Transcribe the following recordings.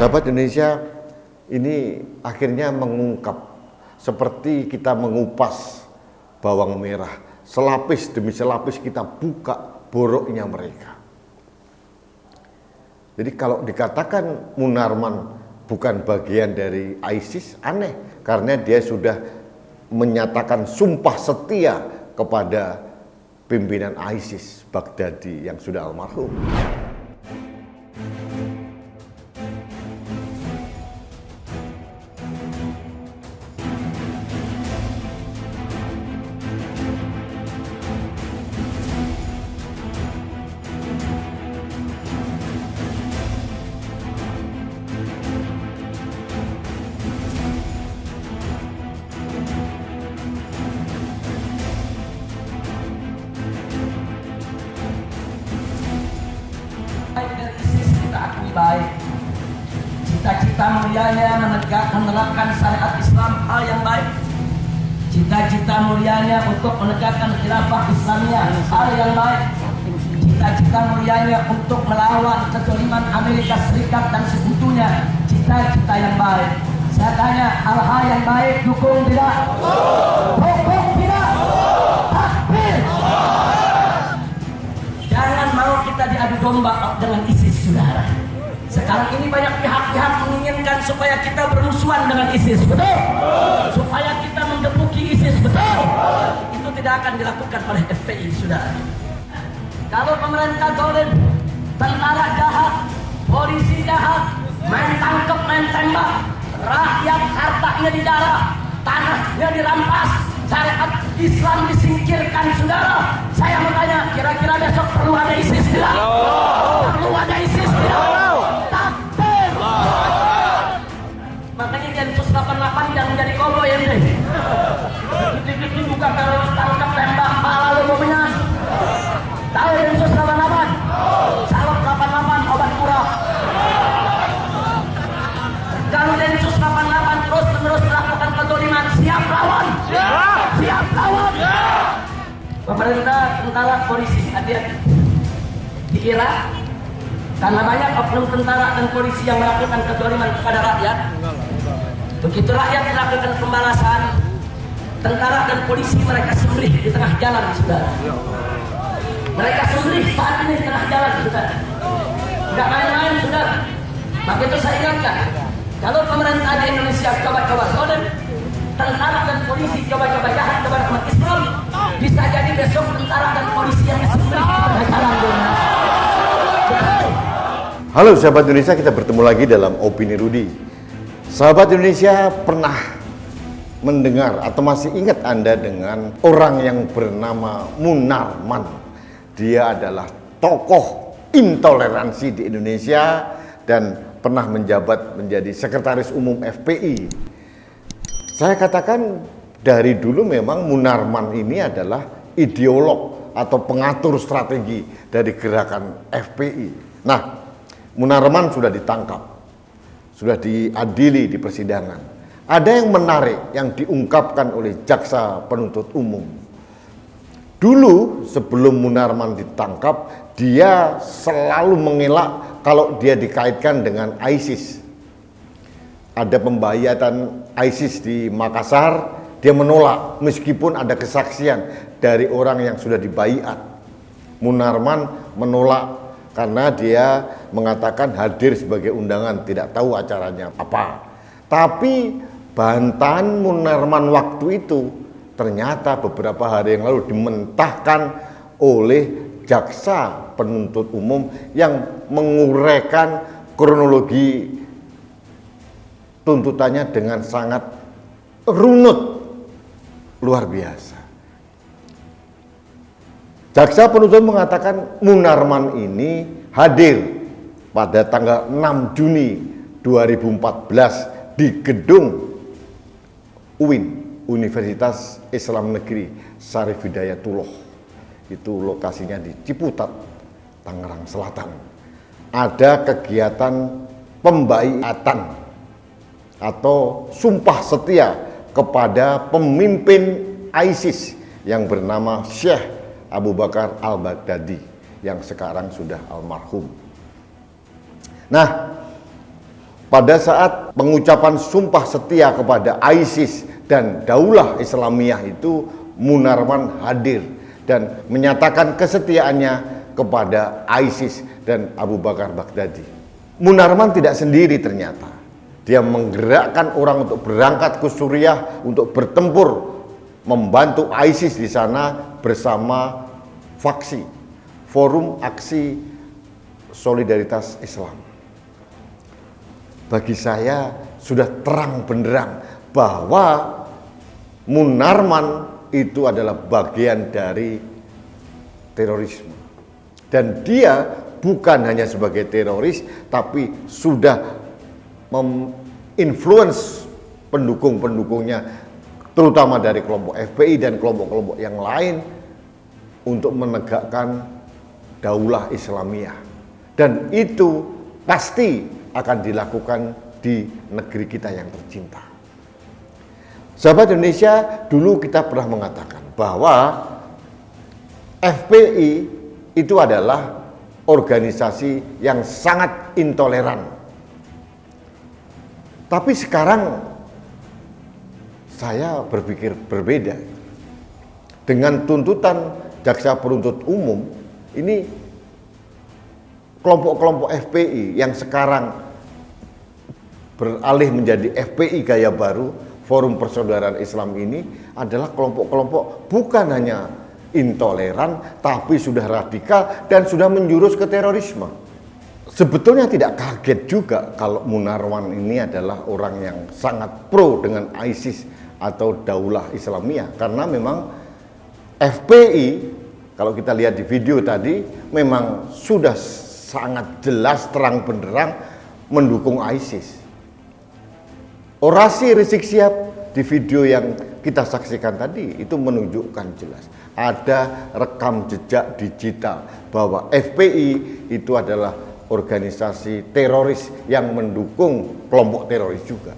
Sahabat Indonesia, ini akhirnya mengungkap seperti kita mengupas bawang merah. Selapis demi selapis kita buka boroknya mereka. Jadi kalau dikatakan Munarman bukan bagian dari ISIS, aneh. Karena dia sudah menyatakan sumpah setia kepada pimpinan ISIS, Baghdadi yang sudah almarhum. Baik, cita-cita mulianya menerapkan syariat Islam hal yang baik. Cita-cita mulianya untuk menegakkan khilafah Islamiyah hal yang baik. Cita-cita mulianya untuk melawan kezaliman Amerika Serikat dan sekutunya, cita-cita yang baik. Saya tanya, hal-hal yang baik dukung tidak? Dukung tidak? Takbir. Jangan mau kita diadu domba dengan ISIS, saudara. Sekarang ini banyak pihak-pihak menginginkan supaya kita bermusuhan dengan ISIS, betul? Supaya kita menggebuki ISIS, betul? Itu tidak akan dilakukan oleh FPI, saudara. Kalau pemerintah zalim, tentara jahat, polisi jahat, main tangkap, main tembak, rakyat hartanya dijarah, tanahnya dirampas, syariat Islam disingkirkan, saudara. Saya mau tanya, kira-kira besok perlu ada ISIS tidak? Perlu ada ISIS tidak? Takbir! Makanya Densus 88 jangan menjadi koboi ini. Dikit-dikit buka teroris, tangkap, tembak, pala lu bomnya. Tahu Densus 88? Salop 88, obat murah. Kalau Densus 88 terus-menerus melakukan kezaliman, siap lawan? Siap lawan? Pemerintah, tentara, polisi, hati-hati. Di Irak, karena banyak oknum tentara dan polisi yang melakukan kezaliman kepada rakyat, begitu rakyat melakukan pembalasan, tentara dan polisi mereka sembelih di tengah jalan, saudara. Mereka sembelih saat ini di tengah jalan, saudara. Tidak main-main, saudara. Maka itu saya ingatkan, kalau pemerintah di Indonesia coba-coba zalim, tentara dan polisi coba-coba jahat kepada umat Islam, bisa jadi besok tentara dan polisi yang disembelih di tengah jalan. Halo sahabat Indonesia, kita bertemu lagi dalam Opini Rudi. Sahabat Indonesia, pernah mendengar atau masih ingat Anda dengan orang yang bernama Munarman? Dia adalah tokoh intoleransi di Indonesia dan pernah menjabat menjadi sekretaris umum FPI. Saya katakan dari dulu memang Munarman ini adalah ideolog atau pengatur strategi dari gerakan FPI. Nah, Munarman sudah ditangkap, sudah diadili di persidangan. Ada yang menarik yang diungkapkan oleh jaksa penuntut umum. Dulu sebelum Munarman ditangkap, dia selalu mengelak kalau dia dikaitkan dengan ISIS. Ada pembayatan ISIS di Makassar, dia menolak meskipun ada kesaksian dari orang yang sudah dibaiat. Munarman menolak karena dia mengatakan hadir sebagai undangan, tidak tahu acaranya apa. Tapi bantahan Munarman waktu itu ternyata beberapa hari yang lalu dimentahkan oleh jaksa penuntut umum yang menguraikan kronologi tuntutannya dengan sangat runut, luar biasa. Jaksa penuntut mengatakan Munarman ini hadir pada tanggal 6 Juni 2014 di gedung UIN, Universitas Islam Negeri Syarif Hidayatullah. Itu lokasinya di Ciputat, Tangerang Selatan. Ada kegiatan pembaiatan atau sumpah setia kepada pemimpin ISIS yang bernama Syekh Abu Bakar al-Baghdadi yang sekarang sudah almarhum. Nah, pada saat pengucapan sumpah setia kepada ISIS dan Daulah Islamiyah itu, Munarman hadir dan menyatakan kesetiaannya kepada ISIS dan Abu Bakar Baghdadi. Munarman tidak sendiri ternyata. Dia menggerakkan orang untuk berangkat ke Suriah untuk bertempur membantu ISIS di sana bersama faksi Forum Aksi Solidaritas Islam. Bagi saya sudah terang benderang bahwa Munarman itu adalah bagian dari terorisme. Dan dia bukan hanya sebagai teroris, tapi sudah menginfluence pendukung-pendukungnya, terutama dari kelompok FPI dan kelompok-kelompok yang lain, untuk menegakkan Daulah Islamiyah. Dan itu pasti akan dilakukan di negeri kita yang tercinta. Sahabat Indonesia, dulu kita pernah mengatakan bahwa FPI itu adalah organisasi yang sangat intoleran. Tapi sekarang saya berpikir berbeda. Dengan tuntutan jaksa penuntut umum, ini kelompok-kelompok FPI yang sekarang beralih menjadi FPI gaya baru, Forum Persaudaraan Islam ini adalah kelompok-kelompok bukan hanya intoleran, tapi sudah radikal dan sudah menjurus ke terorisme. Sebetulnya tidak kaget juga kalau Munarman ini adalah orang yang sangat pro dengan ISIS atau Daulah Islamiyah, karena memang FPI, kalau kita lihat di video tadi, memang sudah sangat jelas terang benderang mendukung ISIS. Orasi Rizik Syihab di video yang kita saksikan tadi itu menunjukkan jelas ada rekam jejak digital bahwa FPI itu adalah organisasi teroris yang mendukung kelompok teroris juga.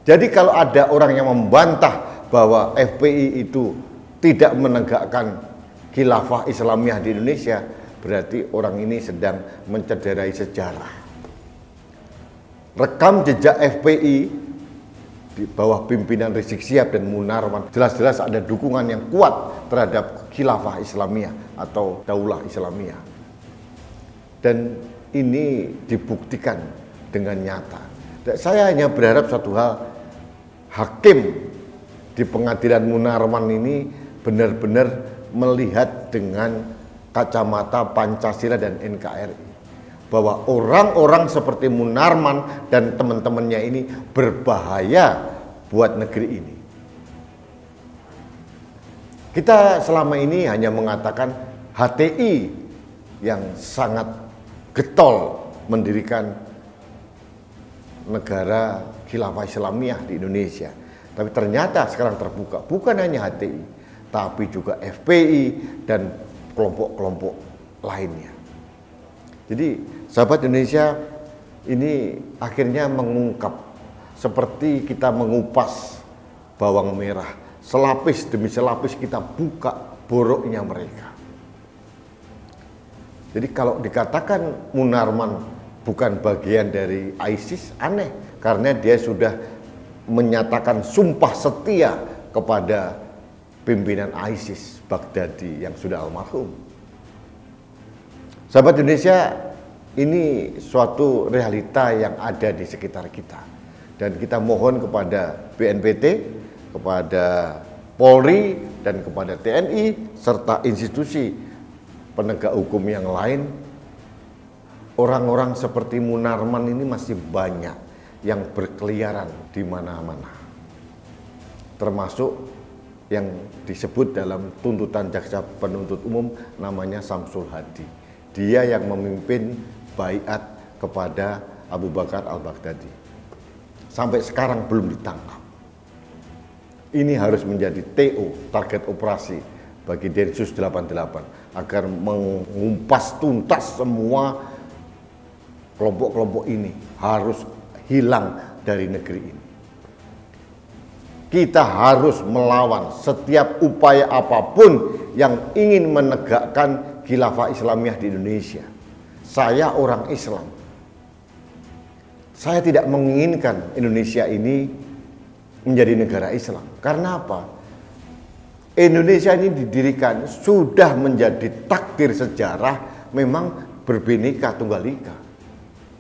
Jadi kalau ada orang yang membantah bahwa FPI itu tidak menegakkan khilafah Islamiyah di Indonesia, berarti orang ini sedang mencederai sejarah. Rekam jejak FPI di bawah pimpinan Rizik Syihab dan Munarman jelas-jelas ada dukungan yang kuat terhadap khilafah Islamiyah atau Daulah Islamiyah. Dan ini dibuktikan dengan nyata. Dan saya hanya berharap satu hal, hakim di pengadilan Munarman ini benar-benar melihat dengan kacamata Pancasila dan NKRI, bahwa orang-orang seperti Munarman dan teman-temannya ini berbahaya buat negeri ini. Kita selama ini hanya mengatakan HTI yang sangat getol mendirikan negara khilafah Islamiyah di Indonesia. Tapi ternyata sekarang terbuka, bukan hanya HTI, tapi juga FPI dan kelompok-kelompok lainnya. Jadi sahabat Indonesia, ini akhirnya mengungkap seperti kita mengupas bawang merah, selapis demi selapis kita buka boroknya mereka. Jadi kalau dikatakan Munarman bukan bagian dari ISIS, aneh, karena dia sudah menyatakan sumpah setia kepada pimpinan ISIS Baghdadi yang sudah almarhum. Sahabat Indonesia, ini suatu realita yang ada di sekitar kita. Dan kita mohon kepada BNPT, kepada Polri, dan kepada TNI, serta institusi penegak hukum yang lain, orang-orang seperti Munarman ini masih banyak yang berkeliaran di mana-mana. Termasuk yang disebut dalam tuntutan jaksa penuntut umum namanya Samsul Hadi. Dia yang memimpin baiat kepada Abu Bakar al-Baghdadi. Sampai sekarang belum ditangkap. Ini harus menjadi TO, target operasi, bagi Densus 88 agar mengumpas tuntas semua kelompok-kelompok ini harus hilang dari negeri ini. Kita harus melawan setiap upaya apapun yang ingin menegakkan khilafah Islamiyah di Indonesia. Saya orang Islam. Saya tidak menginginkan Indonesia ini menjadi negara Islam. Karena apa? Indonesia ini didirikan sudah menjadi takdir sejarah memang berbineka tunggal ika.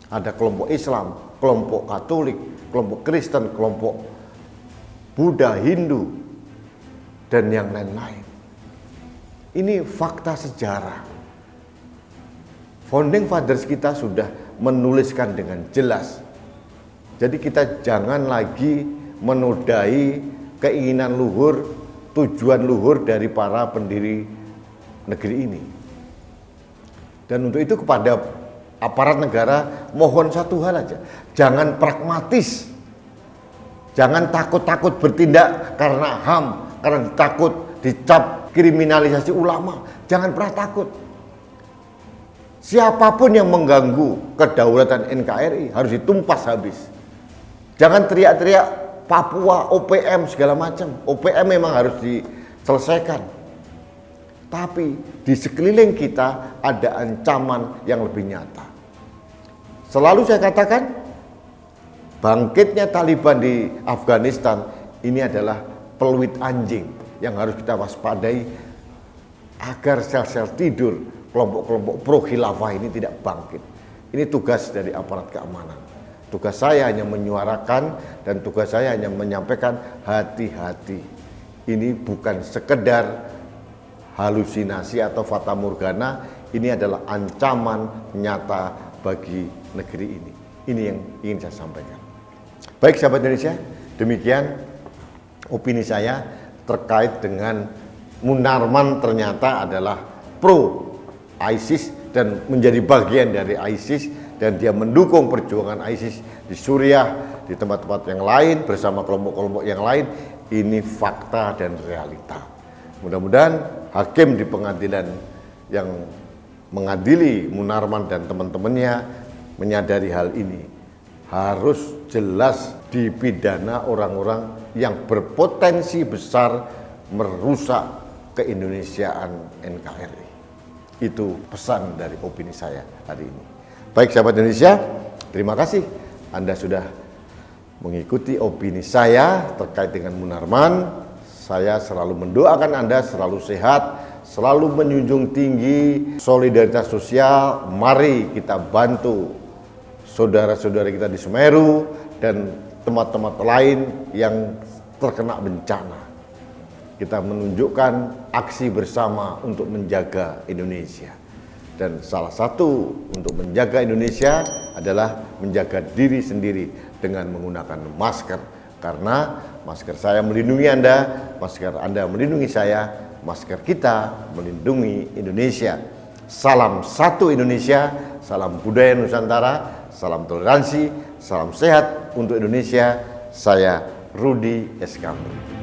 Ada kelompok Islam, kelompok Katolik, kelompok Kristen, kelompok Buddha, Hindu, dan yang lain-lain. Ini fakta sejarah. Founding Fathers kita sudah menuliskan dengan jelas. Jadi kita jangan lagi menodai keinginan luhur, tujuan luhur dari para pendiri negeri ini. Dan untuk itu kepada aparat negara mohon satu hal aja, jangan pragmatis, jangan takut-takut bertindak karena HAM, karena takut dicap kriminalisasi ulama, jangan pernah takut. Siapapun yang mengganggu kedaulatan NKRI harus ditumpas habis. Jangan teriak-teriak Papua, OPM segala macam. OPM memang harus diselesaikan. Tapi di sekeliling kita ada ancaman yang lebih nyata. Selalu saya katakan, bangkitnya Taliban di Afghanistan ini adalah peluit anjing yang harus kita waspadai agar sel-sel tidur kelompok-kelompok pro khilafah ini tidak bangkit. Ini tugas dari aparat keamanan. Tugas saya hanya menyuarakan dan tugas saya hanya menyampaikan hati-hati. Ini bukan sekedar halusinasi atau fata morgana, ini adalah ancaman nyata bagi negeri ini. Ini yang ingin saya sampaikan. Baik sahabat Indonesia, demikian opini saya terkait dengan Munarman ternyata adalah pro ISIS dan menjadi bagian dari ISIS, dan dia mendukung perjuangan ISIS di Suriah, di tempat-tempat yang lain bersama kelompok-kelompok yang lain. Ini fakta dan realita. Mudah-mudahan hakim di pengadilan yang mengadili Munarman dan teman-temannya menyadari hal ini. Harus jelas dipidana orang-orang yang berpotensi besar merusak keindonesiaan NKRI. Itu pesan dari opini saya hari ini. Baik sahabat Indonesia, terima kasih Anda sudah mengikuti opini saya terkait dengan Munarman. Saya selalu mendoakan Anda selalu sehat, selalu menjunjung tinggi solidaritas sosial. Mari kita bantu saudara-saudara kita di Semeru dan tempat-tempat lain yang terkena bencana. Kita menunjukkan aksi bersama untuk menjaga Indonesia. Dan salah satu untuk menjaga Indonesia adalah menjaga diri sendiri dengan menggunakan masker. Karena masker saya melindungi Anda, masker Anda melindungi saya, masker kita melindungi Indonesia. Salam satu Indonesia, salam budaya Nusantara, salam toleransi, salam sehat untuk Indonesia. Saya Rudi S. Kamil.